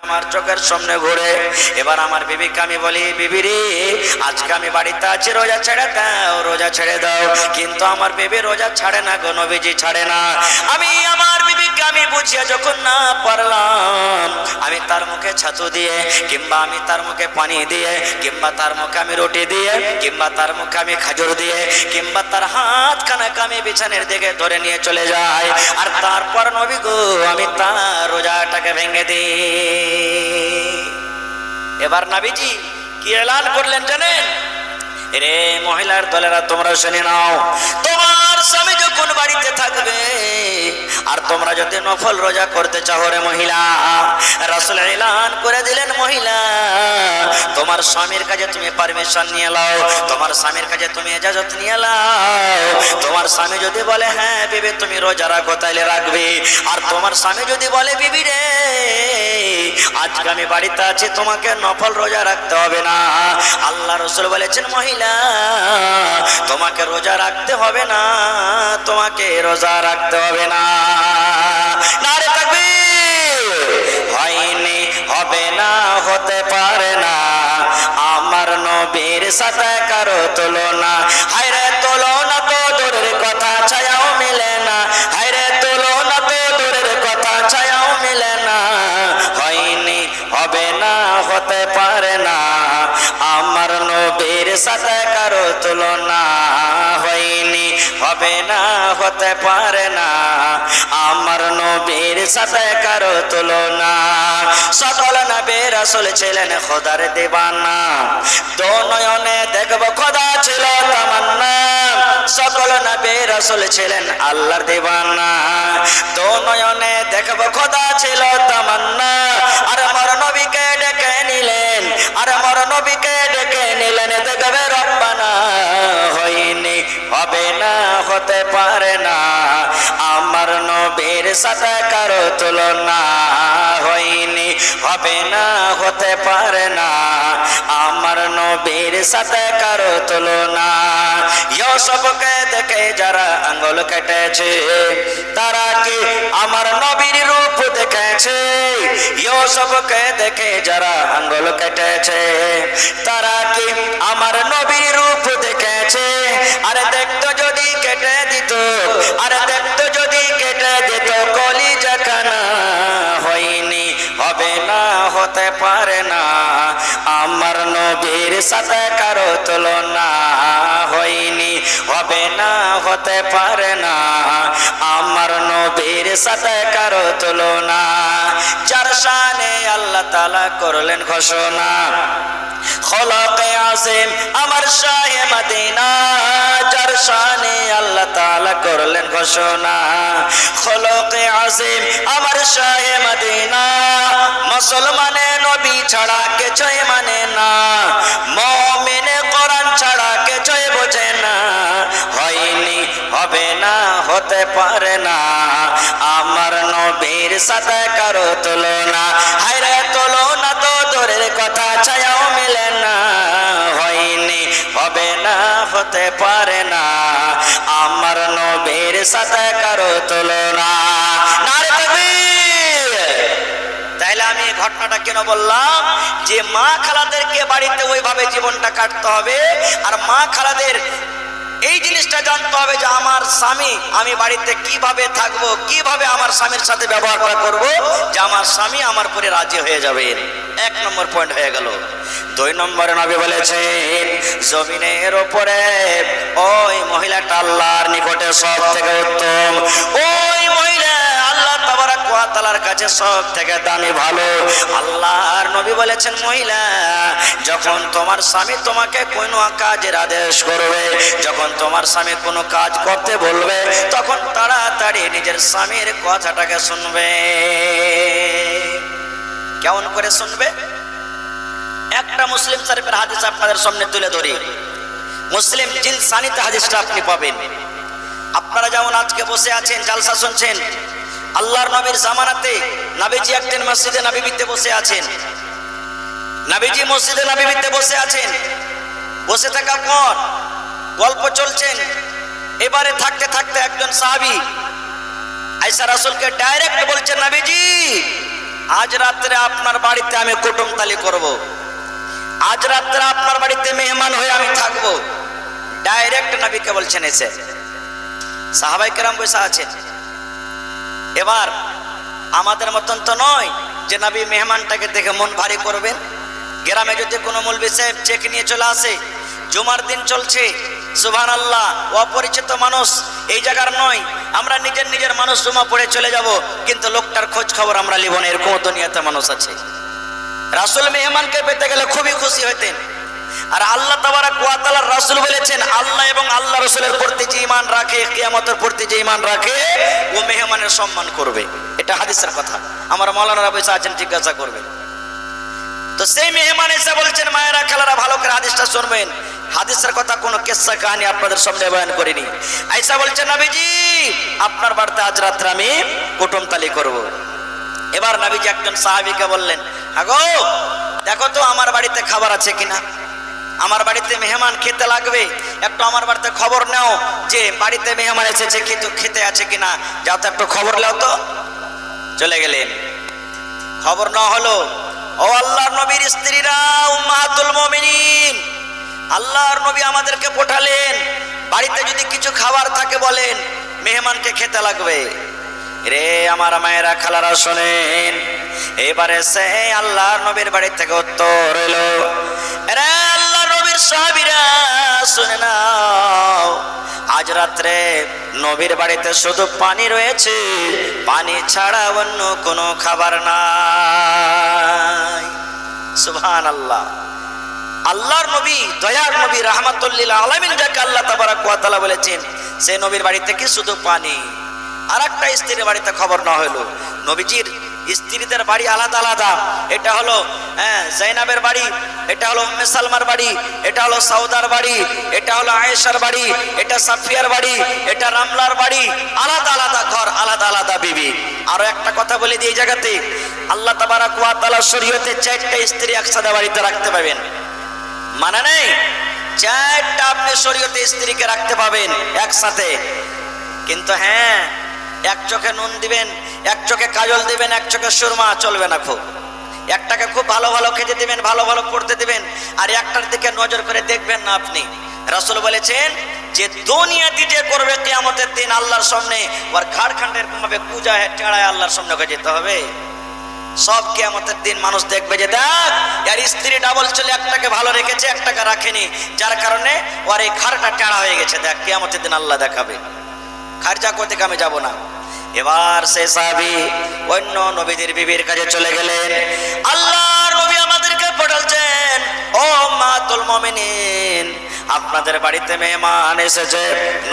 আমার চোখের সামনে ঘুরে। এবার আমার বিবিকে আমি বলি, বিবি রে, আজকে আমি বাড়িতে আছি, রোজা ছেড়ে দাও, রোজা ছেড়ে দাও। কিন্তু আমার বিবি রোজা ছাড়ে না গো, নবীজি ছাড়ে না। আমি আমার বিবিকে আমি বুঝিয়ে যখন না পারলাম, আমি তার মুখে ছাতু দিয়ে, কিংবা আমি তার মুখে পানি দিয়ে, কিংবা তার মুখে আমি রুটি দিয়ে, কিংবা তার মুখে আমি খাজুর দিয়ে, কিংবা তার হাত খানাকে আমি বিছানের দিকে ধরে নিয়ে চলে যাই। আর তারপর নবী গো আমি তার রোজাটাকে ভেঙে দিই। এবার নবীজি কি এলান করলেন জানেন? রে মহিলার দলেরা, তোমরা শুনে নাও, তোমার স্বামী যখন বাড়িতে থাকবে আর তোমরা যদি নফল রোজা করতে চাও, রে মহিলা, রাসূল এলান করে দিলেন, মহিলা তোমার স্বামীর কাছে তুমি পারমিশন নিয়ে নাও, তোমার স্বামীর কাছে তুমি ইজাজত নিয়ে নাও। তোমার স্বামী যদি বলে হ্যাঁ বিবি তুমি রোজা রাখো, তাইলে রাখবে। আর তোমার স্বামী যদি বলে বিবি রে আজকে আমি বাড়িতে আছি, তোমাকে নফল রোজা রাখতে হবে না, আল্লাহ রাসূল বলেছেন মহিলা তোমাকে রোজা রাখতে হবে না, তোমাকে রোজা রাখতে হবে না। নারে তাকবীর! হয়নি, হবে না, হতে পারে না, আমার নবীর সাথে কারো তুলনা। হায়রে তুলনা তো দূরের কথা, ছায়াও মিলে না। হায়রে তুলনা তো দূরের কথা, ছায়াও মিলে না। হয়নি, হবে না, হতে পারে না, আমার নবীর সাথে কারো তুলনা। হয়নি, হবে না, হতে পারে না, আমার নবীর সাথে কারো তুলনা। সকল নবী রাসূল ছিলেন খোদার দিওয়ানা, দো নয়নে দেখব খোদা ছিল তামান্না। সকল নবী রাসূল ছিলেন আল্লাহর দিওয়ানা, দো নয়নে দেখব খোদা ছিল তামান্না। আর আমার নবীকে ডেকে নিলেন, আর আমার নবীকে ডেকে নিলেন, দেখবে রব্বানা। হয়নি, হবে না, হতে পারে না, আমার নবীর সাথে কারো তুলনা। হয়নি, হবে না, হতে পারে না, আমার নবীর সাথে কারো তুলনা। ইউসুফকে দেখে যারা আঙ্গুল কেটেছে, তারা কি আমার নবীর রূপ দেখেছে? ইউসুফকে দেখে যারা আঙ্গুল কেটেছে, তারা কি আমার নবীর রূপ দেখেছে? আরে দেখতো যদি কেটে দিত, আরে দেখতো যদি কেটে দিত কলিজাখানা। হয়নি, হবে না, হতে পারে না, আমার নবীর সাথে কারো তুলনা। হয়নি, হবে না, হতে পারে না, আমার নবীর সাথে কারো তুলনা। যার শানে আল্লাহ তাআলা করলেন ঘোষণা, খলকে আসিম আমার শাহে মদিনা। যার শানে আল্লাহ তাআলা করলেন ঘোষণা, খলকে আসিম আমার শাহে মদিনা। মুসলমানে নবী ছাড়া কিছুই মানে না, মুমিনে কোরআন ছাড়া কিছুই বোঝে না। হয়নি, হবে না, হতে পারে না, আমার নবীর সাথে কারো তুলনা। হায়রে তুলনা তো দূরের কথা, ছায়াও মিলে না। হয়নি, হবে না, হতে পারে না, আমার নবীর সাথে কারো তুলনা। নারে তাকবীর! তাইলে আমি ঘটনাটা কেন বললাম? যে মা খালাদেরকে বাড়িতে ওইভাবে জীবনটা কাটতে হবে, আর মা খালাদের এই জিনিসটা জানতে হবে যে আমার স্বামী, আমি বাড়িতে কিভাবে থাকবো, কিভাবে আমার স্বামীর সাথে ব্যবহার করব, যে আমার স্বামী আমার পরে রাজি হয়ে যাবে। এক নম্বর পয়েন্ট হয়ে গেল। দুই নম্বরে নবী বলেছেন, জমিনের উপরে ওই মহিলাটা আল্লাহর নিকটে সব থেকে উত্তম। ওই মহিলা আল্লাহ তাবারক ওয়া তাআলার কাছে সব থেকে দামি, ভালো। আল্লাহর নবী বলেছেন, মহিলা যখন তোমার স্বামী তোমাকে কোনো কাজের আদেশ করবে, যখন তোমার স্বামী কোনো কাজ করতে বলবে, তখন তাড়াতাড়ি নিজের স্বামীর কথাটাকে শুনবে। কেমন করে শুনবে? একটা মুসলিম শরীফের হাদিস আপনাদের সামনে তুলে ধরি। মুসলিম জিনসানিতে হাদিসটা আপনি পাবেন। আপনারা যেমন আজকে বসে আছেন, জালসা শুনছেন, আল্লাহর নবীর জামানাতে নবীজি একদিন মসজিদে নববীতে বসে আছেন। নবীজি মসজিদে নববীতে বসে আছেন। বসে থাকার পর গল্প চলছেন। এবারে থাকতে থাকতে একজন সাহাবী আয়েশা রাসূলকে ডাইরেক্ট বলছেন, নবীজি আজ রাত্রে আপনার বাড়িতে আমি কুটুমতালি করব, আজ রাত্রে আপনার বাড়িতে মেহমান হয়ে আমি থাকবো। ডাইরেক্ট নবীকে বলছেন এসে। সাহাবায়ে কেরাম বসে আছেন। এবার আমাদের মতন তো নয় যে নবী মেহমানটাকে দেখে মন ভারী করবেন। গ্রামে যদি কোনো মৌলভী সাহেব চেক নিয়ে চলে আসে, জুমার দিন চলছে, সুবহানাল্লাহ, অপরিচিত মানুষ, এই জায়গার নয়, আমরা নিজের নিজের মানুষ জমা পড়ে চলে যাব, কিন্তু লোকটার খোঁজ খবর আমরা লিব না, এরকম দুনিয়াতে মানুষ আছে। রাসূল মেহমানকে পেতে গেলে খুবই খুশি হতেন। আর আল্লাহ তাবারাক ওয়া তাআলার রাসূল বলেছেন, আল্লাহ এবং আল্লাহ রাসূলের প্রতি যে ঈমান রাখে, কিয়ামতের প্রতি যে ঈমান রাখে, ও মেহমানের সম্মান করবে। এটা হাদিসের কথা, আমার মাওলানারা বসে আছেন, জিজ্ঞাসা করবে। তো সেই মেহমান এসে বলছেন, মায়েরা খালারা ভালো করে হাদিসটা শুনবেন, হাদিসের কথা কোনো কিসসা কাহিনী আপনাদের সামনে বয়ান করিনি। আয়েশা বলছেন, নবীজি আপনার বাড়িতে আজ রাত্রে আমি কুটুমতালি করব। এবার নবীজি একজন সাহাবীকে বললেন, আগো দেখো তো আমার বাড়িতে খাবার আছে কিনা, আমার বাড়িতে মেহমান খেতে লাগবে, একটু আমার বাড়িতে খবর নাও যে বাড়িতে মেহমান এসেছে, কিন্তু খেতে আছে কিনা, যাও তো একটু খবর নাও তো। চলে গেলেন, খবর না হলো। ও আল্লাহর নবীর স্ত্রীরা, উম্মাহাতুল মুমিনিন, আল্লাহর নবী আমাদেরকে পাঠালেন, বাড়িতে যদি কিছু খাবার থাকে বলেন, মেহমানকে খেতে লাগবে। রে আমার মায়েরা খালারা শোনেন, এবারে সে আল্লাহর নবীর বাড়ি থেকে উত্তর এলো, রে আল্লাহর নবীর সাহাবীরা শুনে নাও, আজ রাত্রে নবীর বাড়িতে শুধু পানি রয়েছে, পানি ছাড়া অন্য কোনো খাবার নাই। সুবহানাল্লাহ। আল্লাহর নবী, দয়ার নবী, রাহমাতুল লিল আলামিন যাকে আল্লাহ তাবারাক ওয়া তাআলা বলেছেন, সেই নবীর বাড়িতে কি শুধু পানি। আর একটা স্ত্রীর বাড়িতে খবর না হলো, নবীজির স্ত্রীদের বাড়ি আলাদা আলাদা। এটা হলো জাইনাবের বাড়ি, এটা হলো উম্মে সালমার বাড়ি, এটা হলো সাউদার বাড়ি, এটা হলো আয়েশার বাড়ি, এটা সাফিয়ার বাড়ি, এটা রামলার বাড়ি, আলাদা আলাদা ঘর, আলাদা আলাদা বিবি। আরো একটা কথা বলে দিই, এই জায়গাতে আল্লাহ তাবারাক ওয়া তাআলা শরীয়তে 4টা স্ত্রী একসাথে বাড়িতে রাখতে পাবেন, মানে নেই। 4টা আপনি শরীয়তে স্ত্রীকে রাখতে পাবেন একসাথে, কিন্তু হ্যাঁ, এক চোখে নুন দিবেন, এক চোখে কাজল দিবেন, এক চোখে সুরমা চলবে না। খুব একটাকে খুব ভালো ভালো খেতে দিবেন, ভালো ভালো পড়তে দিবেন, আর একটার দিকে নজর করে দেখবেন না আপনি। রাসূল বলেছেন যে দুনিয়াতে যে করবে কিয়ামতের দিন আল্লাহর সামনে, ওর ঘাড়খান্ডে এরকম ভাবে কুজায় টেড়ায় আল্লাহর সামনে যেতে হবে। সব কিয়ামতের দিন মানুষ দেখবে যে দেখ এর স্ত্রী ডাবল চলে, একটাকে ভালো রেখেছে, একটাকে রাখেনি, যার কারণে ওর এই ঘাড়টা টেড়া হয়ে গেছে। দেখ কিয়ামতের দিন আল্লাহ দেখাবে। খারজা করতে আমি যাব না। এবার সেই সাহাবী অন্য নবীদের বিবির কাছে চলে গেলেন। আল্লাহর নবী আমাদেরকে পাঠাচ্ছেন, ও উম্মাতুল মুমিনিন, আপনাদের বাড়িতে মেহমান এসেছে,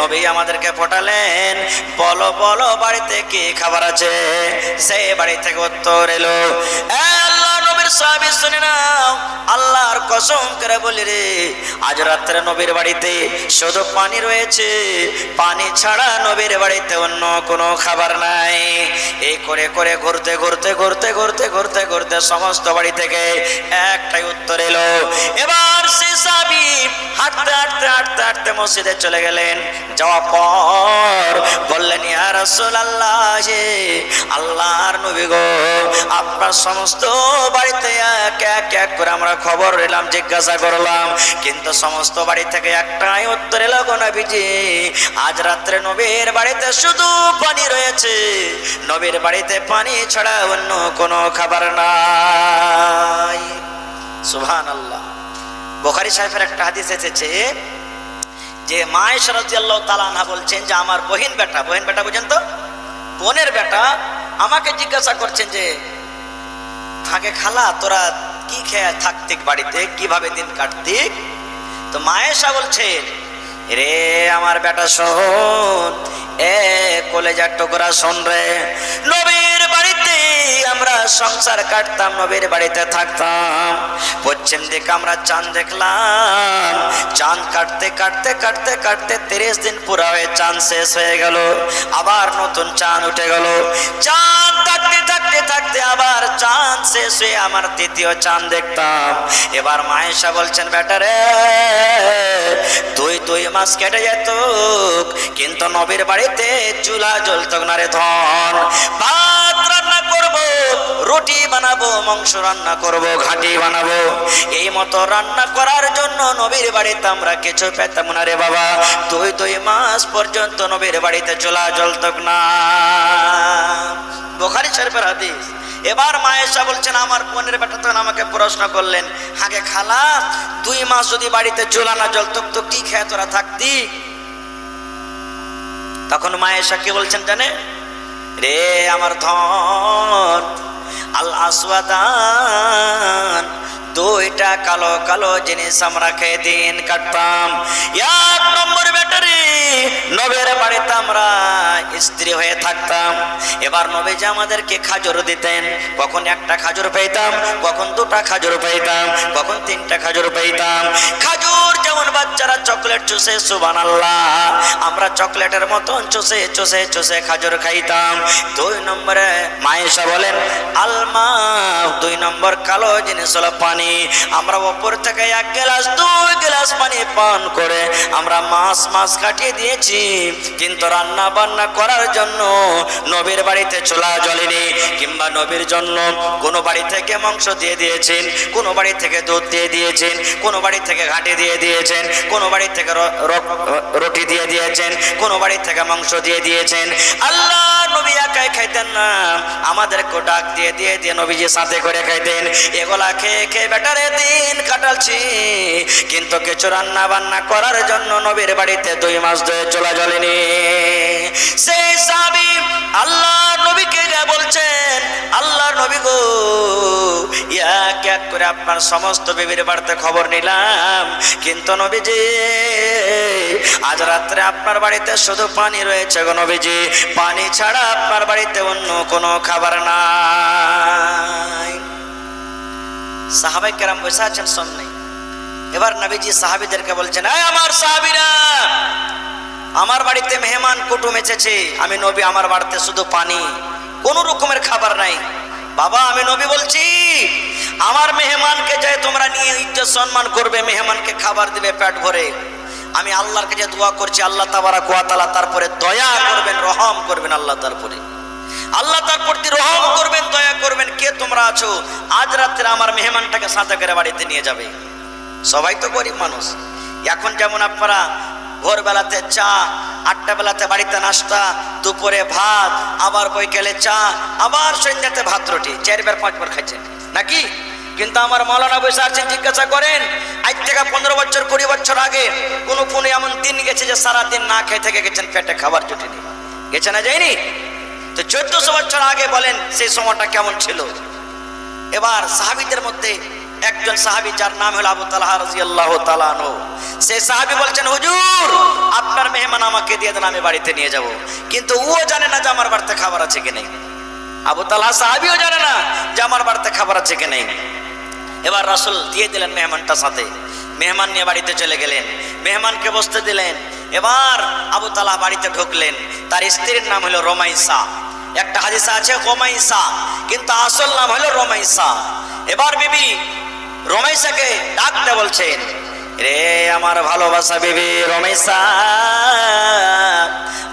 নবী আমাদেরকে পাঠালেন, বলো বলো বাড়িতে কি খাবার আছে। সেই বাড়ি থেকে উত্তর এলো, আল্লাহ নবীর সাহাবী শুনে নাও, আল্লাহর কসম করে বলি রে, আজ রাত্রে নবীর বাড়িতে শুধু পানি রয়েছে, পানি ছাড়া নবীর বাড়িতে অন্য কোনো খাবার নাই। এই করে করে ঘুরতে ঘুরতে ঘুরতে ঘুরতে ঘুরতে ঘুরতে সমস্ত বাড়ি থেকে একটাই উত্তর এলো। এবার সেই সাহাবী হাঁটতে হাঁটতে হাঁটতে হাঁটতে মসজিদে চলে গেলেন। যাওয়ার পর বললেন, ইয়া রাসূলুল্লাহ, আল্লাহর নবী গো, আপনার সমস্ত বাড়িতে এক এক এক করে আমরা খবর নিলাম, জিজ্ঞাসা করলাম, কিন্তু সমস্ত বাড়ি থেকে একটাই উত্তর এলো, গো নবীজি, আজ রাত্রে নবীর বাড়িতে শুধু পানি রয়েছে, নবীর বাড়িতে পানি ছাড়া অন্য কোনো খাবার নাই। সুবহানাল্লাহ। বুখারী শরীফের একটা হাদিস এসেছে যে মা আয়েশা রাদিয়াল্লাহু তাআলা আনহা বলছেন যে আমার বহিন বেটা, বহিন বেটা বুঝেন তো, বোনের বেটা আমাকে জিজ্ঞাসা করছেন যে আগে খালা তোরা কি খেয়ে থাকতিক বাড়িতে, কিভাবে দিন কাটতিক। তো মা আয়েশা বলছেন, রে আমার বেটা শোন, এ কলেজার টুকরা শোন রে, নবীর বাড়িতে আমরা সংসার কাটতাম, নবীর বাড়িতে থাকতাম, পশ্চিম দিকে আমরা চাঁদ দেখলাম, চাঁদ কাটতে কাটতে কাটতে কাটতে 30 দিন পুরা হয়ে চাঁদ শেষ হয়ে গেল, আবার নতুন চাঁদ উঠে গেল, চাঁদ থাকতে থাকতে থাকতে আবার চাঁদ শেষ হয়ে আমার দ্বিতীয় চাঁদ দেখতাম। এবার মা আয়েশা বলছেন, বেটা রে, দুই মাস কেটে যেত, কিন্তু নবীর বাড়িতে চুলা জ্বলত না রে ধন, ভাত রান্না করব রুটি বানাবো, মাংস রান্না করব, ঘাটি বানাবো। এই মতো রান্না করার জন্য নবীর বাড়িতে আমরা কিছু পেতাম না রে বাবা। 2 মাস পর্যন্ত নবীর বাড়িতে চোলা জ্বলত না। বুখারী শরীফের হাদিস। এবার মা আয়েশা বলছেন, আমার বোনের বেটা তখন আমাকে প্রশ্ন করলেন, আগে খালা 2 মাস যদি বাড়িতে চুলা না জ্বলত তো কি খেয়ে তোরা থাকতি? তখন মা আয়েশা কি বলছেন জানে? রে আমার ধন, আল আসওয়াদান, 2টা কালো কালো জিনিস আমরা খেয়ে দিন কাটতাম। 1 নম্বর ব্যাটারি, নবীর বাড়িতে আমরা স্ত্রী হয়ে থাকতাম। এবার নবীজি আমাদেরকে খাজুর দিতেন, কখন 1টা খাজুর পেতাম, কখন 2টা খাজুর পেতাম, কখন 3টা খাজুর পেতাম। খাজুর যেমন বাচ্চারা চকলেট চুষে, সুবহানাল্লাহ, আমরা চকলেটের মতন চুষে চুষে চুষে খাজুর খাইতাম। 2 নম্বরে মা আয়েশা বলেন, আলমা, 2 নম্বর কালো জিনিস হলো পানি। আমরা উপর থেকে 1 গ্লাস 2 গ্লাস পানি পান করে আমরা মাস কাটিয়ে দিয়েছি, কিন্তু রান্না বান্না করার জন্য নবীর বাড়িতে চুলা জ্বলেনি। কিংবা নবীর জন্য কোনো বাড়ি থেকে মাংস দিয়ে দিয়েছেন, কোনো বাড়ি থেকে দুধ দিয়ে দিয়েছেন, কোনো বাড়ি থেকে ঘাটি দিয়ে দিয়েছেন, কোনো বাড়ি থেকে রুটি দিয়ে দিয়েছেন, কোনো বাড়ি থেকে মাংস দিয়ে দিয়েছেন। আল্লাহ নবী একাই খাইতেন না, আমাদেরকে ডাক দিয়ে দিয়ে দিয়ে নবীজি সাথে করে খাইতেন। এগুলা খেয়ে খেয়ে বেটারে দিন কাটাচ্ছি, কিন্তু কিছু রান্না বান্না করার জন্য নবীর বাড়িতে 2 মাস ধরে চলা জ্বলেনি। সেই সাহাবী আল্লাহ নবীকে বলছেন, আল্লাহ নবী গো, এক এক করে আপনার সমস্ত বিবির বাড়িতে খবর নিলাম, কিন্তু নবীজি আজ রাত্রে আপনার বাড়িতে শুধু পানি রয়েছে গো নবীজি, পানি ছাড়া আপনার বাড়িতে অন্য কোনো খাবার নাই। সাহাবায়ে কেরাম বসে আছেন সামনে। এবার নবীজি সাহাবীদেরকে বলছেন, এই আমার সাহাবীরা, আমার বাড়িতে মেহমান কুটুম এসেছে, আমি নবী, আমার বাড়িতে শুধু পানি, কোন রকমের খাবার নাই। বাবা আমি নবী বলছি, আমার মেহমানকে যে তোমরা নিয়ে ইজ্জত সম্মান করবে, মেহমানকে খাবার দিবে পেট ভরে, আমি আল্লাহর কাছে দোয়া করছি, আল্লাহ তাবারাক ওয়া তাআলা তারপরে দয়া করবেন, রহম করবেন। আল্লাহ তারপরে আল্লাহ তার প্রতি রহম করবেন, দয়া করবেন। কে তোমরা আছো আজ রাত্রে আমার মেহমানটাকে সাথে করে বাড়িতে নিয়ে যাবে? সবাই তো গরিব মানুষ। এখন যেমন আপনারা ভোরবেলাতে চা, 8টা বেলাতে বাড়িতে নাস্তা, দুপুরে ভাত, আবার বৈকালে চা, আবার সন্ধ্যাতে ভাত রুটি, 4 বার 5 বার খাচ্ছেন নাকি? কিন্তু আমার মাওলানা বসে আছেন, জিজ্ঞাসা করেন আজ থেকে 15 বছর 20 বছর আগে কোন এমন দিন গেছে যে সারাদিন না খেয়ে থেকে গেছেন, পেটে খাবার জুটেনি? গেছে না, যায়নি? তো 1400 বছর আগে বলেন সেই সময়টা কেমন ছিল? এবার সাহাবীদের মধ্যে একজন সাহাবী, যার নাম হলো আবু তালহা রাদিয়াল্লাহু তাআলা আনহু, সেই সাহাবী বলছেন, হুজুর আপনার মেহমান আমাকে দিয়ে দেন, আমি বাড়িতে নিয়ে যাব। কিন্তু ও জানে না যে আমার বাড়িতে খাবার আছে কি নেই। আবু তালহা সাহাবীও জানে না যে আমার বাড়িতে খাবার আছে কি নেই। এবার রাসূল দিয়ে দিলেন মেহমানটা সাথে, মেহমান নিয়ে বাড়িতে চলে গেলেন, মেহমানকে বসতে দিলেন। এবার আবু তালহা বাড়িতে ঢুকলেন, তার স্ত্রীর নাম হলো রমাইসা। একটা হাদিসে আছে গোমাইসা, কিন্তু আসল নাম হলো রমাইসা। এবার বিবি রমাইসাকে ডাকতে বলছেন, রে আমার ভালোবাসা বিবি রমাইসা,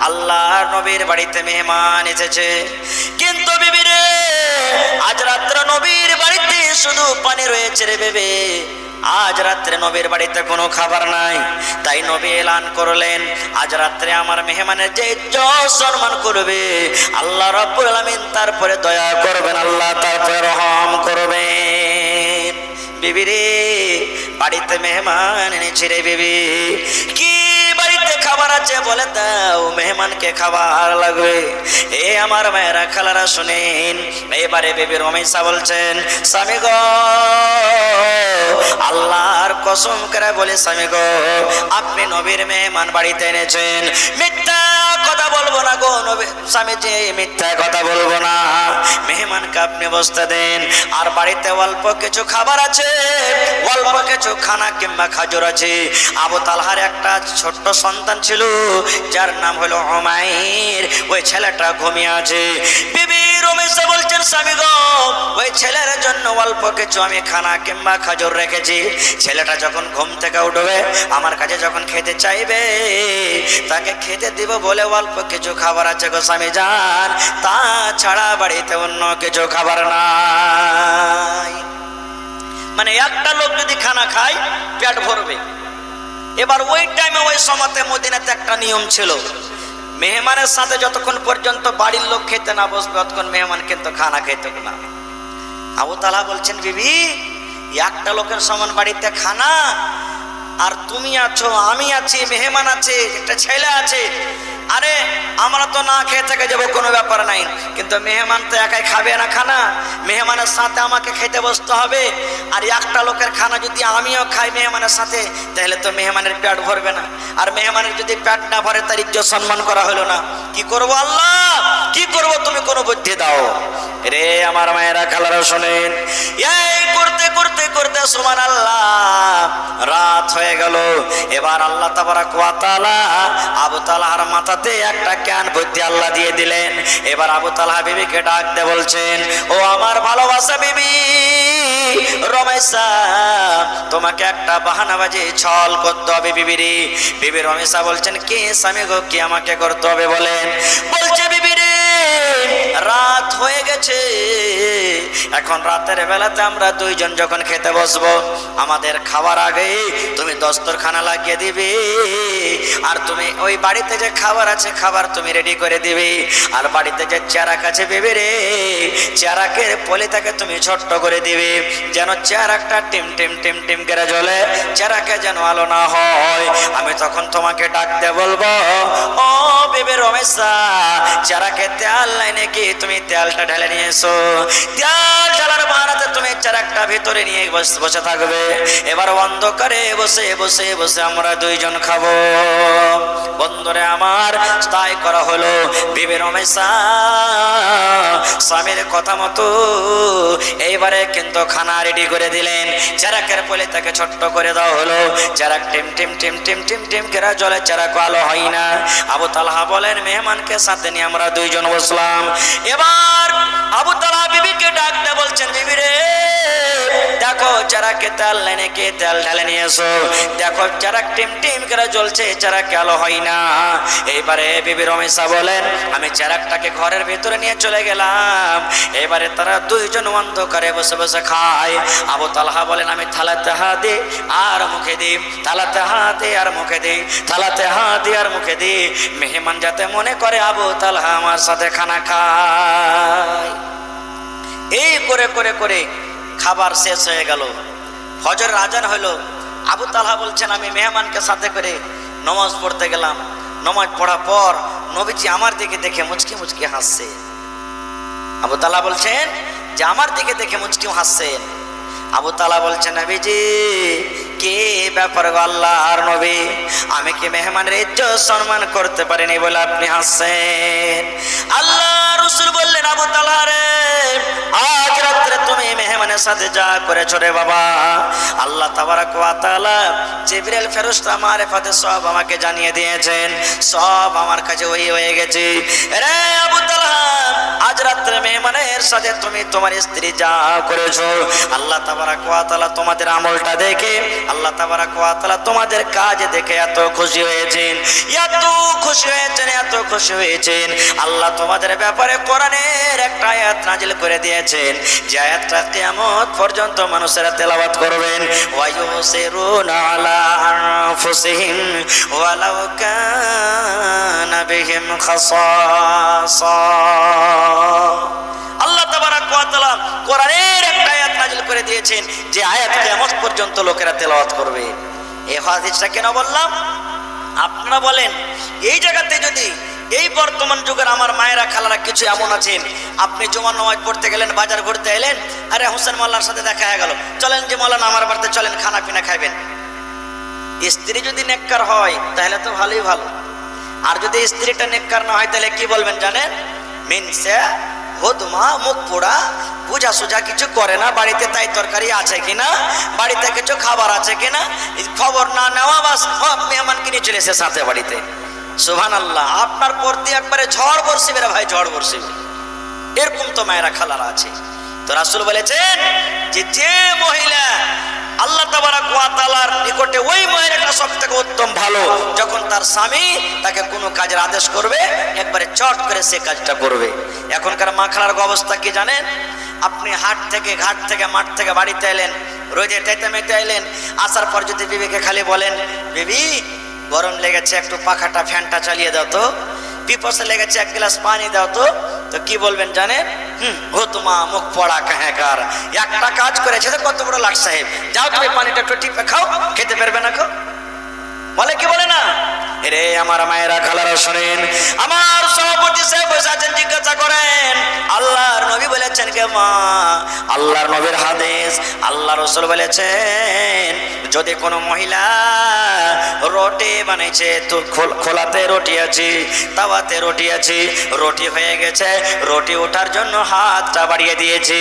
আল্লাহর নবীর বাড়িতে মেহমান এসেছে, কিন্তু বিবি রে আজ রাত্রে নবীর বাড়িতে শুধু পানি রয়েছে রে বেবে, আজ রাত্রে নবীর বাড়িতে কোনো খাবার নাই। তাই নবী এলান করলেন, আজ রাত্রে আমার মেহমানের যে ইজ্জত সম্মান করবে আল্লাহ রাব্বুল আলামিন তারপরে দয়া করবেন, আল্লাহ তারপরে রহম করবেন। বিবি রে বাড়িতে মেহমান এনেছি রে বিবি, কি বাড়িতে খাবার আছে বলে দাও, মেহমানকে খাবার লাগবে। এ আমার মায়েরা খালারা শুনেন, এবারে বিবি রমাইসা বলছেন, স্বামী গো, আল্লাহর কসম করে বলে স্বামী গো, আপনি নবীর মেহমান বাড়িতে এনেছেন, মিথ্যা কথা বলবো না গো নবী স্বামীজি, মিথ্যা কথা বলবো না, মেহমানকে আপনি বসতে দেন। আর বাড়িতে অল্প কিছু খাবার আছে, অল্প কিছু খানা কিংবা খাজুর আছে। আবু তালহার একটা ছোট্ট সন্তান ছিল, ছিল, যার নাম হলো উমাইর। ওই ছেলেটা ঘুমিয়ে আছে। বিবি রমেশা বলছেন, স্বামী গো, ওই ছেলের জন্য অল্প কিছু আমি খানা কিংবা খাজুর রেখেছি। ছেলেটা যখন ঘুম থেকে উঠবে, আমার কাছে যখন খেতে চাইবে, তাকে খেতে দিব বলে অল্প কিছু খাবার আছে গো স্বামী জান, তাছাড়া বাড়িতে অন্য কিছু খাবার নাই। মানে একটা লোক যদি খানা খায় পেট ভরবে। এবার ওই টাইমে ওই সময়তে মদিনাতে একটা নিয়ম ছিল, মেহমানের সাথে যতক্ষণ পর্যন্ত বাড়ির লোক খেতে না বসবে ততক্ষণ মেহমান কিন্তু খানা খেত না। আবু তালহা বলছেন, বিবি একটা লোকের সমান বাড়িতে খানা, আর তুমি আছো, আমি আছি, মেহমান আছে, একটা ছেলে আছে, আরে আমরা তো না খেয়ে থেকে যাবো, কোনো ব্যাপার নাই, কিন্তু মেহমান তো একাই খাবে না খানা, মেহমানের সাথে আমাকে খেতে বসতে হবে। আর একটা লোকের খানা যদি আমিও খাই মেহমানের সাথে, তাহলে তো মেহমানের পেট ভরবে না, আর মেহমানের যদি পেট না ভরে তার ইজ্জত সম্মান করা হলো না। কি করব আল্লাহ, কি করব, তুমি কোনো বুদ্ধি দাও। রে আমার মায়েরা খালারা শোনেন, এই করতে করতে করতে সুবহানাল্লাহ রাত হয়ে গেল। এবার আল্লাহ তাবারাক ওয়া তাআলা আবু তালহার মাথাতে একটা জ্ঞান বুদ্ধি আল্লাহ দিয়ে দিলেন। এবার আবু তালহা বিবিকে ডাক দিয়ে বলছেন, ও আমার ভালোবাসা বিবি রমেশা, তোমাকে একটা বাহানাবাজি ছল করতে হবে বিবিরে। বিবি রমেশা বলছেন, কি স্বামী গো, কি আমাকে করতে হবে বলেন। বলছে, বিবি রে রাত হয়ে গেছে, এখন রাতের বেলাতে আমরা দুইজন যখন খেতে বসবো, আমাদের খাবার আগে তুমি দস্তরখানা লাগিয়ে দিবে, আর তুমি ওই বাড়িতে যে খাবার আছে খাবার তুমি রেডি করে দিবে, আর বাড়িতে যে চেরাক আছে বেবি রে, চেরাকের পলিটাকে তুমি ছোট্ট করে দিবে, যেন চেরাকটা টিম টিম টিম টিম করে জ্বলে, চেরাকে যেন আলো না হয়। আমি তখন তোমাকে ডাকতে বলবো, ও বেবি রমেশা, চেরাকে তেল লাইনে কি তুমি তেলটা ঢেলে নিয়ে এসো, তেল ঢালার বাহানাতে তুমি চেরাকটা ভিতরে নিয়ে বসে থাকবে। এবার অন্ধকারে বসে বসে বসে আমরা দুইজন খাবো। বন্ধুরে আমার, তাই করা হলো। বিবি রমেশা স্বামীর কথা মতো এইবারে কিন্তু খানা রেডি করে দিলেন। চেরাকের পলে তাকে ছোট্ট করে দেওয়া হলো। চেরাক টিম টিম টিম টিম টিম টিম করে জলে, চেরাক আলো হয় না। আবু তালহা বলেন, মেহমানকে সাথে নিয়ে আমরা দুইজন বসলাম। এবার আবু তালহা বিবিকে ডাকতে বলছেন, বিবি রে দেখো চেরাকে তেল লাইনে কে তেল ঢালে নিয়ে এসো, দেখো চেরাক টিম টিম করে জ্বলছে, চেরাক আলো হয় না। এইবারে বিবি রমেশা বলেন, আমি চেরাকটাকে ঘরের ভিতরে নিয়ে চলে গেলাম। এবারে তারা দুইজন অন্ধকারে বসে বসে খায়। আবু তালহা বলেন, আমি থালাতে হাত দিই আর মুখে দিই, থালাতে হাত দিই আর মুখে দিই, থালাতে হাত দিই আর মুখে দিই, মেহমান যাতে মনে করে আবু তালহা আমার সাথে খানা খায়। এই করে করে করে খাবার শেষ হয়ে গেল, ফজরের আজান হলো। আবু তালহা বলছেন, আমি মেহমানকে সাথে করে নমাজ পড়তে গেলাম। নমাজ পড়ার পর নবীজি আমার দিকে দেখে মুচকি মুচকি হাসছে। আবু তালহা বলছেন যে আমার দিকে দেখে মুচকি হাসছেন। আবু তালহা বলছেন, নবীজি কে ব্যাপার গো আল্লাহর নবী, আমি কি মেহমানের ইজ্জত সম্মান করতে পারিনি বলে আপনি হাসছেন? আল্লাহ রাসূল বললেন, আবু তালহা রে, আজ রাত্রে তুমি মেহমানের সাথে যা করেছো রে বাবা, আল্লাহ তাবারাক ওয়া তাআলা জিবরাইল ফেরেশতা মারিফাতে সব আমাকে জানিয়ে দিয়েছেন, সব আমার কাছে ওই হয়ে গেছে। রে আবু তালহা, আজ রাত্রে মেহমানের সাথে তুমি তোমার স্ত্রী যা করেছো, আল্লাহ তাবারাক ওয়া তাআলা তোমাদের আমলটা দেখে, আল্লাহ তাবারাক ওয়া তাআলা তোমাদের কাজ দেখে এত খুশি হয়েছেন, এত খুশি হয়েছেন, এত খুশি হয়েছেন। আল্লাহ তোমাদের ব্যাপারে কোরআনের একটা আয়াত নাজিল করে দিয়েছেন, যে আয়াতটা কিয়ামত পর্যন্ত মানুষেরা তেলাওয়াত করবেন। ওয়া ইউসিরুনা আলা আনফুসিহিম ওয়ালাউ কানা বিহিম খাসাসা। আল্লাহ তাবারাক ওয়া তাআলা কোরআনের একটা আয়াত নাজিল করে দিয়েছেন, যে আয়াত কিয়ামত পর্যন্ত লোকেরা তেলাওয়াত করবে। এই হাদিসটা কেন বললাম আপনারা বলেন? এই জায়গাতে যদি এই বর্তমান যুগের আমার মায়েরা খালারা কিছু এমন আছেন, আপনি জুমার নামাজ পড়তে গেলেন, বাজার ঘুরতে এলেন, আরে হোসেন মোল্লার সাথে দেখা হয়ে গেল, চলেন যে মৌলানা আমার বাড়িতে চলেন, খানা পিনা খাইবেন। স্ত্রী যদি নেককার হয় তাহলে তো ভালোই ভালো, আর যদি স্ত্রীটা নেককার না হয় তাহলে কি বলবেন জানেন? মিনসে হদমা, মুখ পোড়া, বুঝা সুঝা কিছু করে না, বাড়িতে তাই তরকারি আছে কিনা, বাড়িতে কিছু খাবার আছে কিনা খবর না নেওয়া, বাস মেহমান কিনে চলে এসে সাথে বাড়িতে। সুবহানাল্লাহ। আপনার প্রতি একবারে ঝড় বর্ষিবে রে ভাই, ঝড় বর্ষিবে। এরকম তো মায়েরা খালারা আছে। তো রাসূল বলেছেন যে যে মহিলা আল্লাহ তাবারক ওয়া তাআলার নিকটে ওই মহিলাটা সবথেকে উত্তম ভালো, যখন তার স্বামী তাকে কোনো কাজের আদেশ করবে একবারে চট করে সে কাজটা করবে। এখনকার মা খালার অবস্থা কি জানেন? আপনি হাট থেকে ঘাট থেকে মাঠ থেকে বাড়িতে এলেন, রোদে তেতে মেতে এলেন, আসার পর যদি বিবিকে খালি বলেন বিবি গরম লেগেছে একটু পাখাটা ফ্যানটা চালিয়ে দাও তো, পিপাসা লেগেছে এক গ্লাস পানি দাও তো, তো কি বলবেন জানেন? ও তোমা মুখ পড়া কাহেকার, একটা কাজ করেছে তো কত বড় লাট সাহেব, যাও তুমি পানিটা একটু টিপে খাও, খেতে পারবে না খাও, বলে কি বলে না? রে আমার মায়েরা খালারা শোনেন, আমার সভাপতি সাহেব বসে আছেন, জিজ্ঞাসা করেন আল্লাহর নবী বলেছেন কে মা? আল্লাহর নবীর হাদিস, আল্লাহ রাসূল বলেছেন যদি কোনো মহিলা রুটি বানাইছে, তো খোলাতে রুটি আছে, তাওয়াতে রুটি আছে, রুটি হয়ে গেছে, রুটি ওঠার জন্য হাতটা বাড়িয়ে দিয়েছে,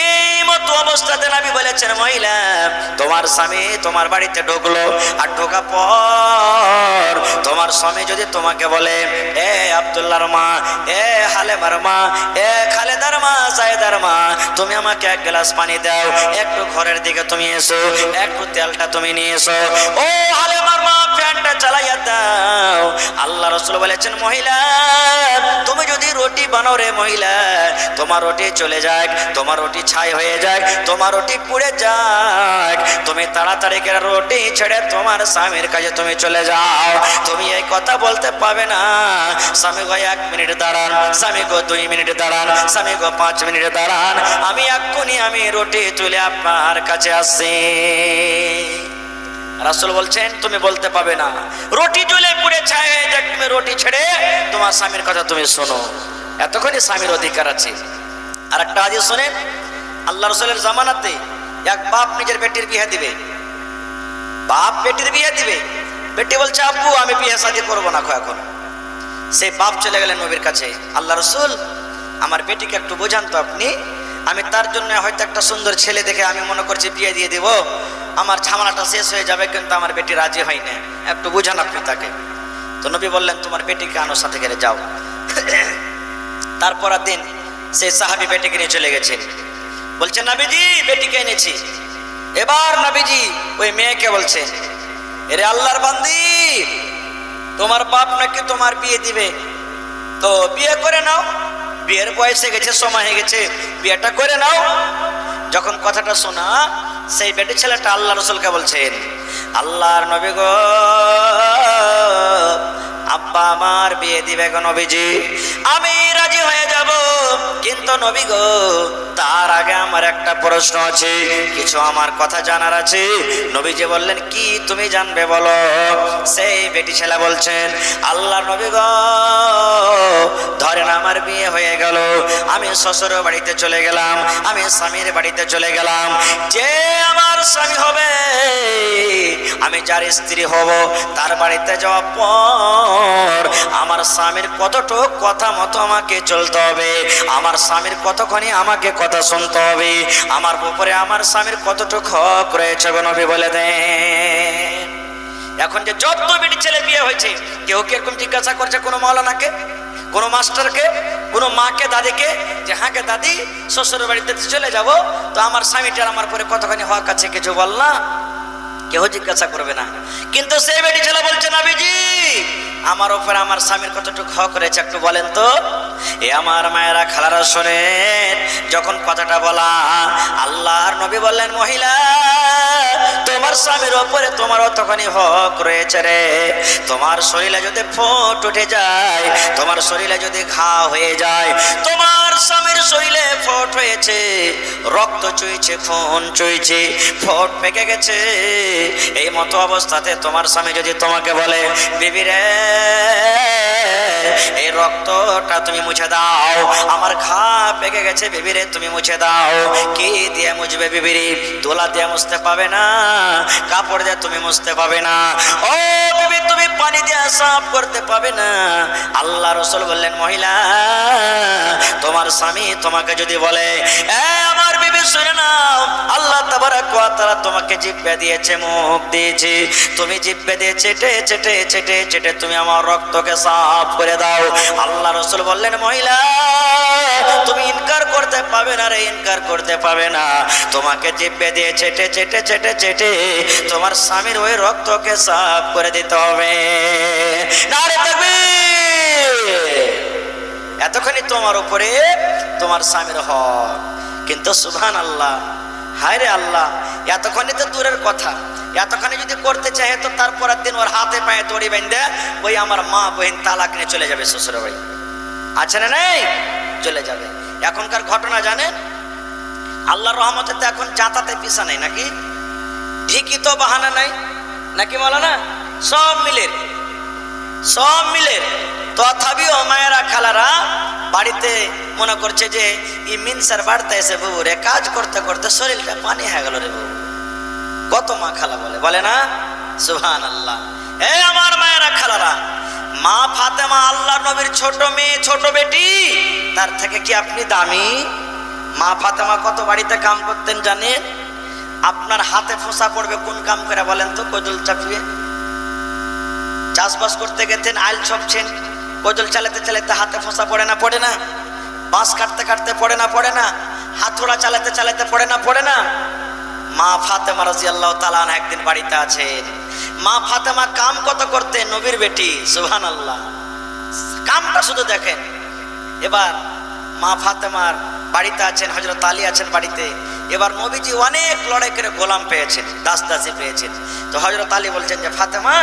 এই মতো অবস্থাতে নবী বলেছেন মহিলা তোমার স্বামী তোমার বাড়িতে ঢুকলো, আর ঢোকা পর তোমার স্বামী যদি তোমাকে বলে এ আব্দুল্লাহর মা, এ হালেমার মা, এ খালেদার মা, সাইদার মা, তুমি আমাকে এক গ্লাস পানি দাও, একটু ঘরের দিকে তুমি এসো, একটু তেলটা তুমি নিয়ে এসো, ও হালেমার মা ফ্যানটা চালাইয়া দাও। আল্লাহ রাসূল বলেছেন মহিলা তুমি যদি রুটি বানাও রে মহিলা, তোমার রুটি চলে যায়, তোমার রুটি ছাই হয়ে যায়, তোমার রুটি পুড়ে যায়, তুমি তাড়াতাড়ি করে রুটি ছেড়ে তোমার স্বামীর কাছে তুমি চলে যাও। তুমি এই কথা বলতে পাবে না স্বামী গো 1 মিনিট দাঁড়ান, স্বামী গো 2 মিনিট দাঁড়ান, স্বামী গো 5 মিনিট দাঁড়ান, আমি এক্ষুনি আমি রুটি তুলে আপনার কাছে আসছি। রাসূল বলছেন তুমি বলতে পাবে না, রুটি জ্বলে পুড়ে ছাই হয়ে যাক, তুমি রুটি ছেড়ে তোমার স্বামীর কথা তুমি শোনো, এতক্ষণই স্বামীর অধিকার আছে। আর একটা হাদিস শুনেন, আল্লাহ রাসূলের জামানাতে এক বাপ নিজের বেটির বিয়ে দিবে, বাপ বেটির বিয়ে দিবে, বেটি বলছে আব্বু আমি বিয়ে শাদী করবো না এখন। সেই বাপ চলে গেলেন নবীর কাছে, আল্লাহ রাসূল আমার বেটিকে একটু বোঝান তো আপনি, আমি তার জন্য হয়তো একটা সুন্দর ছেলে দেখে আমি মনে করছি বিয়ে দিয়ে দেব, আমার ঝামেলাটা শেষ হয়ে যাবে, কিন্তু আমার বেটি রাজি হয় না, একটু বুঝান আপনি তাকে। তো নবী বললেন তোমার বেটিকে আনো, সাথে করে যাও। তারপর দিন সেই সাহাবী বেটিকে নিয়ে চলে গেছেন, বলছে নবীজি বেটিকে এনেছি। এবার নবীজি ওই মেয়েকে বলছে এরে আল্লাহর বান্দি তোমার বাপ নাকি তোমার বিয়ে দিবে, তো বিয়ে করে নাও, বিয়ের বয়সে গেছে, সময় হয়ে গেছে, বিয়েটা করে নাও। যখন কথাটা শোনা সেই বেটি ছেলেটা আল্লাহ রাসূলকে বলছেন আল্লাহর নবী গো আব্বা আমার বিয়ে দিবে গো নবীজি, আমি রাজি হয়ে যাব, কিন্তু নবী গো তার আগে আমার একটা প্রশ্ন আছে, কিছু আমার কথা জানার আছে। নবীজি বললেন কি তুমি জানবে বলো। সেই বেটি ছেলে বলছেন আল্লাহর নবী গো ধরেন আমার বিয়ে হয়ে গেল, আমি শ্বশুর বাড়িতে চলে গেলাম, আমি স্বামীর বাড়িতে চলে গেলাম, যে আমার স্বামী হবে আমি যার স্ত্রী হব তার বাড়িতে যাওয়ার পর আমার স্বামীর কতটুকু কথা মতো আমাকে চলতে হবে, আমার স্বামীর কতক্ষণই আমাকে কথা শুনতে হবে, আমার উপরে আমার স্বামীর কতটুকু হক রয়েছে গো নবী বলে দেন। এখন যে যত বেটি ছেলে বিয়ে হয়েছে কেউ কি এরকম জিজ্ঞাসা করছে কোনো মাওলানাকে, কোনো মাস্টারকে, কোনো মাকে, দাদিকে যে হ্যাঁ কে দাদি শ্বশুর বাড়িতে চলে যাব, তো আমার স্বামীটার আমার পরে কতখানি হক আছে কিছু বল না, কেউ জিজ্ঞাসা করবে না। কিন্তু সেই বেটি ছেলে বলছে নবীজি আমার উপর আমার স্বামীর কতটুকু হক রয়েছে একটু বলেন তো। এ আমার মায়েরা খালারা শোনেন, যখন কথাটা বলা আল্লাহর নবী বললেন মহিলা তোমার স্বামীর উপরে তোমার অতখানি হক রয়েছে রে, তোমার শরীরে যদি ফোঁট উঠে যায়, তোমার শরীরে যদি ঘা হয়ে যায়, তোমার স্বামীর শরীরে ফোঁট হয়েছে, রক্ত চুইছে, খুন চুইছে, ফোঁট পেকে গেছে, এই মতো অবস্থাতে তোমার স্বামী যদি তোমাকে বলে বিবি রে এই রক্তটা তুমি মুছে দাও, আমার ঘা পেকে গেছে বিবি রে তুমি মুছে দাও, কি দিয়ে মুছবে বিবি রে, তোলা দিয়ে মুছতে পাবে না, কাপড় দিয়ে তুমি মুছতে পাবে না, ও বিবি তুমি পানি দিয়ে সাফ করতে পাবে না। আল্লাহ রাসূল বললেন মহিলা তোমার স্বামী তোমাকে যদি বলে এ আমার বিবি শুনে নাও, আল্লাহ তাবারক ওয়া তাআলা তোমাকে জিহ্বা দিয়েছে, মুখ দিয়েছে, তুমি জিহ্বা দিয়ে চেটে চেটে চেটে চেটে তুমি আমার রক্তকে সাফ করে দাও। আল্লাহ রাসূল বললেন, মহিলা তুমি ইনকার করতে পাবে না রে, ইনকার করতে পাবে না। তোমাকে জিহ্বা দিয়ে চেটে চেটে চেটে চেটে তোমার স্বামীর ওই রক্তকে সাফ করে দিতে হবে। নারে তাকবীর! এতখানি তোমার উপরে তোমার স্বামীর হক। কিন্তু সুবহানাল্লাহ, হায় রে আল্লাহ, এতখানি তো দূরের কথা, এতখানি যদি করতে চাহে তো তারপরের দিন ওর হাতে পায়ে দড়ি বেঁধে ওই আমার মা বহিন তালাক নিয়ে চলে যাবে শ্বশুর বাড়ি। আছে না নেই? চলে যাবে। এখনকার ঘটনা জানেন, আল্লাহর রহমতে তো এখন জাতাতে পিছা নাই নাকি, ঠিকই তো বাহানা নাই নাকি মাওলানা, সব মিলের সব মিলের। তথাপিও মায়েরা খালারা বাড়িতে মনে করছে যে ই মিনসার বাড়তে এসে বউ রে কাজ করতে করতে শরীরটা পানি হয়ে গেল রে বউ। কত মা খালা বলে না? সুবহানাল্লাহ। এ আমার মায়েরা খালারা, মা ফাতেমা আল্লাহর নবীর ছোট মেয়ে, ছোট বেটি, তার থেকে কি আপনি দামি? মা ফাতেমা কত বাড়িতে কাম করতেন জানেন? আপনার হাতে ফোঁসা পড়বে কোন কাম করে বলেন তো? কোজল চাপিয়ে চাষবাস করতে গেছেন, আইল ছপছেন, কোজল চালাতে চালাতে হাতে ফোঁসা পড়ে না? পড়ে না? বাঁশ কাটতে কাটতে পড়ে না? পড়ে না? হাতড়া চালাতে চালাতে পড়ে না? পড়ে না? মা ফাতেমা রাদিয়াল্লাহু তাআলা আনহা একদিন বাড়িতে আছেন। মা ফাতেমা কাম কত করতেন, নবীর বেটি। সুবহানাল্লাহ, কামটা শুধু দেখেন। এবার মা ফাতেমার বাড়িতে আছেন, হযরত আলী আছেন বাড়িতে। এবার নবীজি অনেক লড়াই করে গোলাম পেয়েছেন, দাস দাসী পেয়েছেন। তো হযরত আলী বলছেন যে ফাতেমা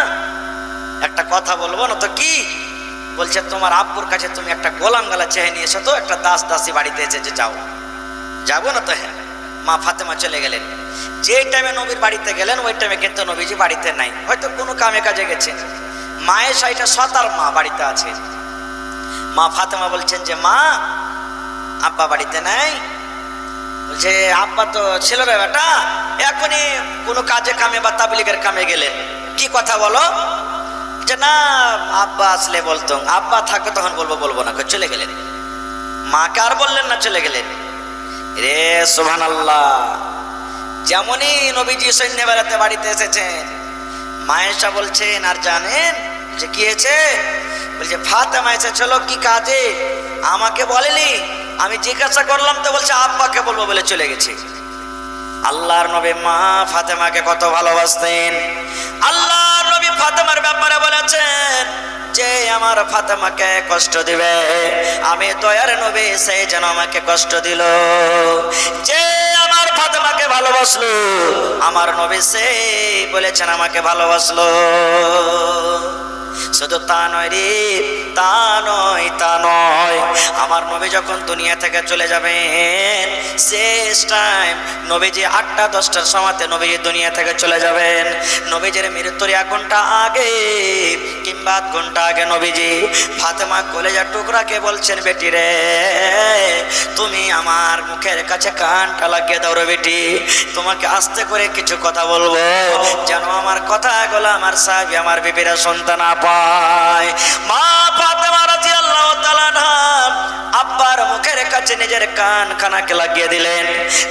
একটা কথা বলবো না তো? কি বলছে? তোমার আব্বুর কাছে তুমি একটা গোলাম গালা চেয়ে নিয়ে এসো তো, একটা দাস দাসী বাড়িতে এসেছে, যাও। যাবো না তো? হ্যাঁ। মা ফাতেমা চলে গেলেন। যে টাইমে নবীর বাড়িতে গেলেন ওই টাইমে কিন্তু নবীজি বাড়িতে নাই, হয়তো কোনো কামে কাজে গেছেন। মায়ের সাইটা সতার মা বাড়িতে আছে। মা ফাতেমা বলছেন যে মা আব্বা বাড়িতে নাই। বলছে আব্বা তো ছিল রে বেটা, এখনই কোনো কাজে কামে বা তাবলীগের কামে গেলেন। কি কথা বলো? যে না আব্বা আসলে বলতাম, আব্বা থাকবে তখন বলবো, বলবো না, চলে গেলেন। মাকে আর বললেন না, চলে গেলেন। রে সুবহানাল্লাহ, যেমনই নবীজি সৈন্য বেড়াতে বাড়িতে এসেছেন, মায়েশা বলছেন আর জানেন যে কি হয়েছে? বলছে ফাতেমা এসেছিল, কি কাজে আমাকে বলেনি, আমি জিজ্ঞাসা করলাম তো বলছে আব্বাকে বলবো বলে চলে গেছে। আল্লাহর নবী মা ফাতেমাকে কত ভালোবাসতেন। আল্লাহর নবী ফাতেমার ব্যাপারে বলেছেন যে আমার ফাতেমাকে কষ্ট দিবে, আমি দয়ার নবী সে যেন আমাকে কষ্ট দিল। যে আমার ফাতেমাকে ভালোবাসলো, আমার নবী সে বলেছেন আমাকে ভালোবাসলো। শুধু তা নয় রে, তা নয়, তা নয়, আমার নবী যখন দুনিয়া থেকে চলে যাবেন, শেষ টাইম নবীজি 8টা-10টার সময়তে নবীজি দুনিয়া থেকে চলে যাবেন। নবীজির মৃত্যুর 1 ঘন্টা আগে কিংবা 1 ঘন্টা আগে নবীজি ফাতেমা কলেজার টুকরাকে বলছেন, বেটি রে তুমি আমার মুখের কাছে কানটা লাগিয়ে দাও রে বেটি, তোমাকে আস্তে করে কিছু কথা বলবো, যেন আমার কথাগুলো আমার সাহাবী আমার বিবিরা শুনতে না পায়। মা ফাতেমা রাদিয়াল্লাহু তাআলা আনহা আব্বার মুখের কাছে নিজের কানখানাকে লাগিয়ে দিলেন।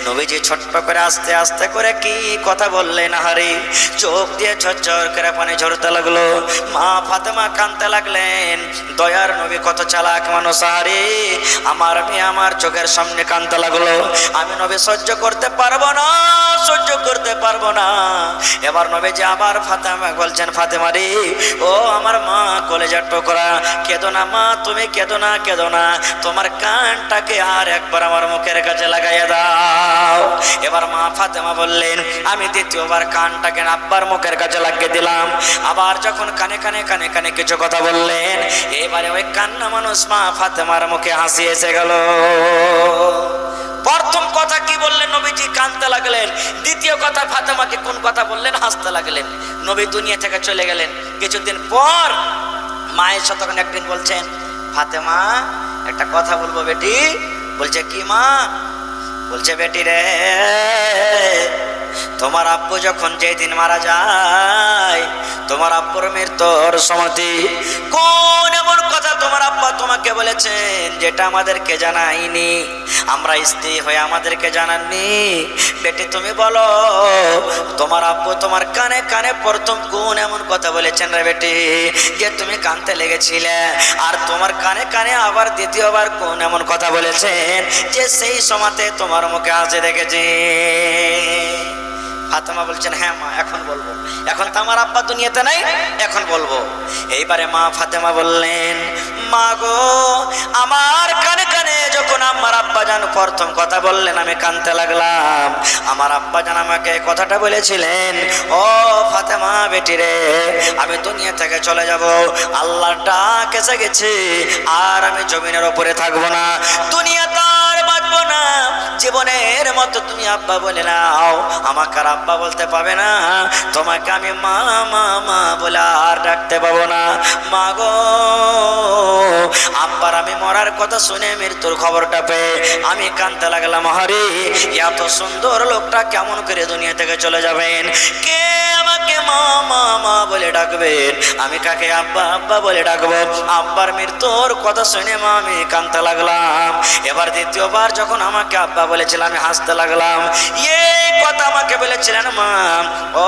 নবীজি ছোট্ট করে আস্তে আস্তে করে কি কথা বললেন, আহারে চোখ দিয়ে ঝরঝর করে পানি ঝরতে লাগলো। মা ফাতেমা কাঁদতে লাগলেন, দয়ার নবী কত চালাক মানুষ, আহারে আমার মেয়ে আমার চোখের সামনে কাঁদতে লাগলো, আমি নবী সহ্য করতে পারবো না, সহ্য করতে পারবো না। এবার নবীজি আবার ফাতেমা বলছেন, ফাতেমা রে ও আমার মা কলেজার টুকরা, কেঁদো না মা, তুমি কেঁদো না, কেঁদো না, তোমার কানটাকে আর একবার আমার মুখের কাছে লাগাইয়া দাও। এবার মা ফাতেমা বললেন, আমি দ্বিতীয়বার কানটাকে আব্বার মুখের কাছে লাগিয়ে দিলাম। আবার যখন কানে কানে কানে কানে কিছু কথা বললেন, এবারে ওই কান্না মানুষ মা ফাতেমার মুখে হাসি এসে গেল। প্রথম কথা কি বললেন? নবীজি কাঁদতে লাগলেন। দ্বিতীয় কথা ফাতেমাকে কোন কথা বললেন? হাসতে লাগলেন। নবী দুনিয়া থেকে চলে গেলেন। কিছুদিন পর মায়ের সাথে তখন একদিন বলছেন, ফাতেমা একটা কথা বলবো বেটি। বলছে কি মা? বলছে বেটি রে তোমার আব্বু যখন যেদিন মারা যায়, তোমার আব্বুর মৃত্যুর সমাধি কোন এমন কথা তোমার আব্বা তোমাকে বলেছেন যেটা আমাদেরকে জানাইনি, আমরা স্ত্রী হয়ে আমাদেরকে জানাননি। বেটি তুমি বলো, তোমার আব্বু তোমার কানে কানে প্রথম কোন এমন কথা বলেছেন রে বেটি যে তুমি কানতে লেগেছিলে? আর তোমার কানে কানে আবার দ্বিতীয়বার কোন এমন কথা বলেছেন যে সেই সময়তে তোমার মুখে হাসি দেখেছি? ফাতেমা বলছেন, হ্যাঁ মা, এখন বলবো। এখন তো আমার আব্বা দুনিয়াতে নাই, এখন বলবো। এইবারে মা ফাতেমা বললেন, মা গো, আমার কানে কানে যখন আমার আব্বা জান প্রথম কথা বললেন আমি কানতে লাগলাম। আমার আব্বা জান আমাকে কথাটা বলেছিলেন, ও ফাতেমা বেটি রে, আমি দুনিয়া থেকে চলে যাব, আল্লাহর ডাক এসে গেছে, আর আমি জমিনের উপরে থাকবো না, দুনিয়া তার বাঁচবো না। জীবনের মতো তুমি আব্বা বলে নাও, আমাকে আর আব্বা বলতে পাবে না, তোমাকে আমি মা মা মা বলে আর ডাকতে পাবো না। মা গো, আব্বার আমি মরার কথা শুনে মৃত্যুর খবরটা পেয়ে আমি কাঁদতে লাগলাম, হরে এত সুন্দর লোকটা কেমন করে দুনিয়া থেকে চলে যাবেন? কে আমাকে মা মা মা বলে ডাকবেন? আমি কাকে আব্বা আব্বা বলে ডাকবো? আব্বার মৃত্যুর কথা শুনে মা আমি কাঁদতে লাগলাম। এবার দ্বিতীয়বার যখন আমাকে আব্বা বলেছিলাম আমি হাসতে লাগলাম। এই কথা আমাকে বলেছিলেন মা, ও